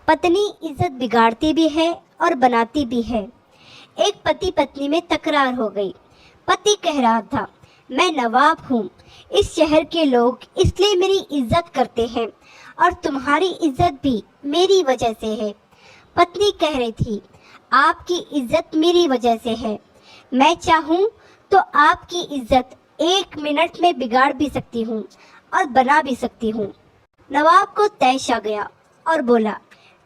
पत्नी इज्जत बिगाड़ती भी है और बनाती भी है। एक पति पत्नी में तकरार हो गई। पति कह रहा था, मैं नवाब हूँ, इस शहर के लोग इसलिए मेरी इज्जत करते हैं और तुम्हारी इज्जत भी मेरी वजह से है। पत्नी कह रही थी, आपकी इज्जत मेरी वजह से है, मैं चाहूँ तो आपकी इज्जत 1 मिनट में बिगाड़ भी सकती हूँ और बना भी सकती हूँ। नवाब को तैश आ गया और बोला,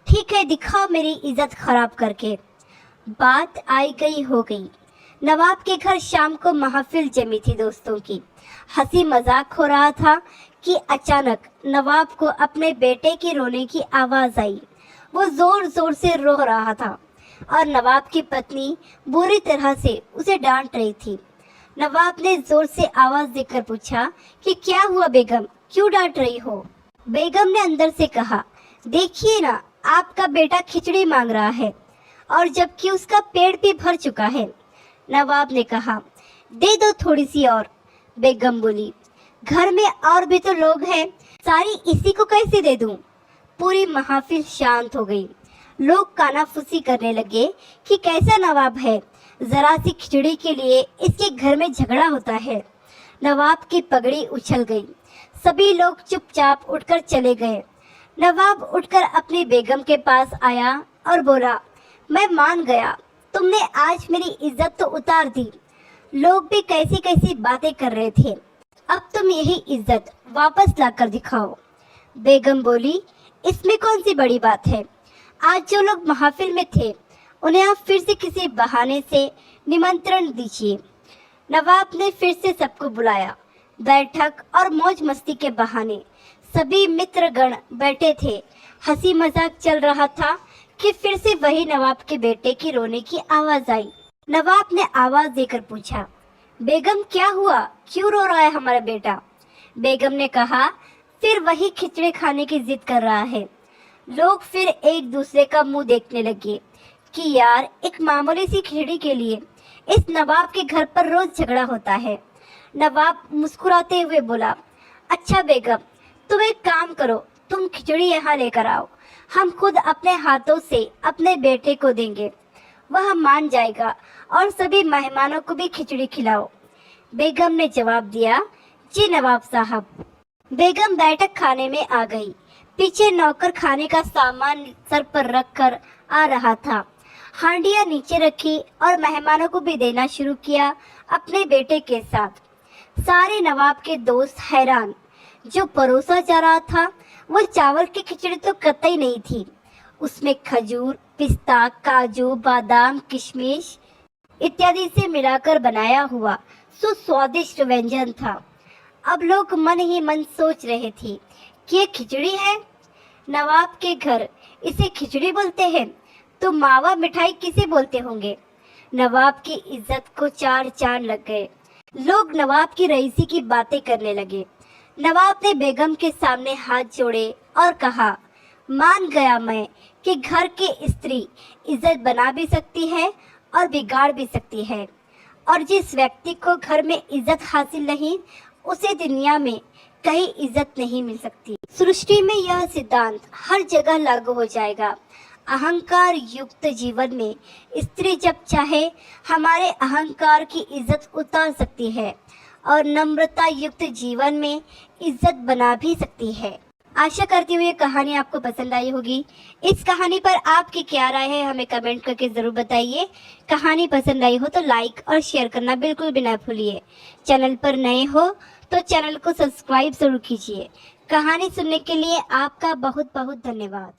ठीक है, दिखाओ मेरी इज्जत खराब करके। बात आई गई हो गई। नवाब के घर शाम को महफिल जमी थी दोस्तों की। हंसी मजाक हो रहा था कि अचानक नवाब को अपने बेटे के रोने की आवाज़ आई। वो ज़ोर ज़ोर से रो रहा था और नवाब की पत्नी बुरी तरह से उसे डांट रही थी। नवाब ने ज़ोर से आवाज़ देकर पूछा कि क्या हुआ बेगम, क्यों डांट रही हो? बेगम ने अंदर से कहा, देखिए ना, आपका बेटा खिचड़ी मांग रहा है और जबकि उसका पेट भी भर चुका है। नवाब ने कहा, दे दो थोड़ी सी और। बेगम बोली, घर में और भी तो लोग हैं, सारी इसी को कैसे दे दूं? पूरी महफिल शांत हो गई। लोग कानाफूसी करने लगे कि कैसा नवाब है, जरा सी खिचड़ी के लिए इसके घर में झगड़ा होता है। नवाब की पगड़ी उछल गई। सभी लोग चुपचाप उठकर चले गए। नवाब उठकर अपनी बेगम के पास आया और बोला, मैं मान गया, तुमने आज मेरी इज्जत तो उतार दी। लोग भी कैसी कैसी बातें कर रहे थे, अब तुम यही इज्जत वापस लाकर दिखाओ। बेगम बोली, इसमें कौन सी बड़ी बात है? आज जो लोग महफिल में थे उन्हें आप फिर से किसी बहाने से निमंत्रण दीजिए। नवाब ने फिर से सबको बुलाया। बैठक और मौज मस्ती के बहाने सभी मित्रगण बैठे थे। हंसी मजाक चल रहा था कि फिर से वही नवाब के बेटे की रोने की आवाज़ आई। नवाब ने आवाज़ देकर पूछा, बेगम क्या हुआ, क्यों रो रहा है हमारा बेटा? बेगम ने कहा, फिर वही खिचड़ी खाने की जिद कर रहा है। लोग फिर एक दूसरे का मुंह देखने लगे कि यार, एक मामूली सी खिचड़ी के लिए इस नवाब के घर पर रोज झगड़ा होता है। नवाब मुस्कुराते हुए बोला, अच्छा बेगम, तुम एक काम करो, तुम खिचड़ी यहाँ लेकर आओ, हम खुद अपने हाथों से अपने बेटे को देंगे, वह मान जाएगा और सभी मेहमानों को भी खिचड़ी खिलाओ। बेगम ने जवाब दिया, जी नवाब साहब। बेगम बैठक खाने में आ गई। पीछे नौकर खाने का सामान सर पर रख कर आ रहा था। हांडियां नीचे रखी और मेहमानों को भी देना शुरू किया अपने बेटे के साथ। सारे नवाब के दोस्त हैरान। जो परोसा जा रहा था वो चावल की खिचड़ी तो कतई नहीं थी, उसमें खजूर, पिस्ता, काजू, बादाम, किशमिश इत्यादि से मिलाकर बनाया हुआ सुस्वादिष्ट व्यंजन था। अब लोग मन ही मन सोच रहे थे कि ये खिचड़ी है। नवाब के घर इसे खिचड़ी बोलते हैं तो मावा मिठाई किसे बोलते होंगे? नवाब की इज्जत को 4 चांद लग गए। लोग नवाब की रईसी की बातें करने लगे। नवाब ने बेगम के सामने हाथ जोड़े और कहा, मान गया मैं कि घर की स्त्री इज्जत बना भी सकती है और बिगाड़ भी सकती है, और जिस व्यक्ति को घर में इज्जत हासिल नहीं उसे दुनिया में कहीं इज्जत नहीं मिल सकती। सृष्टि में यह सिद्धांत हर जगह लागू हो जाएगा। अहंकार युक्त जीवन में स्त्री जब चाहे हमारे अहंकार की इज्जत उतार सकती है और नम्रता युक्त जीवन में इज्जत बना भी सकती है। आशा करती हूँ ये कहानी आपको पसंद आई होगी। इस कहानी पर आपकी क्या राय है हमें कमेंट करके ज़रूर बताइए। कहानी पसंद आई हो तो लाइक और शेयर करना बिल्कुल भी ना भूलिए। चैनल पर नए हो तो चैनल को सब्सक्राइब ज़रूर कीजिए। कहानी सुनने के लिए आपका बहुत बहुत धन्यवाद।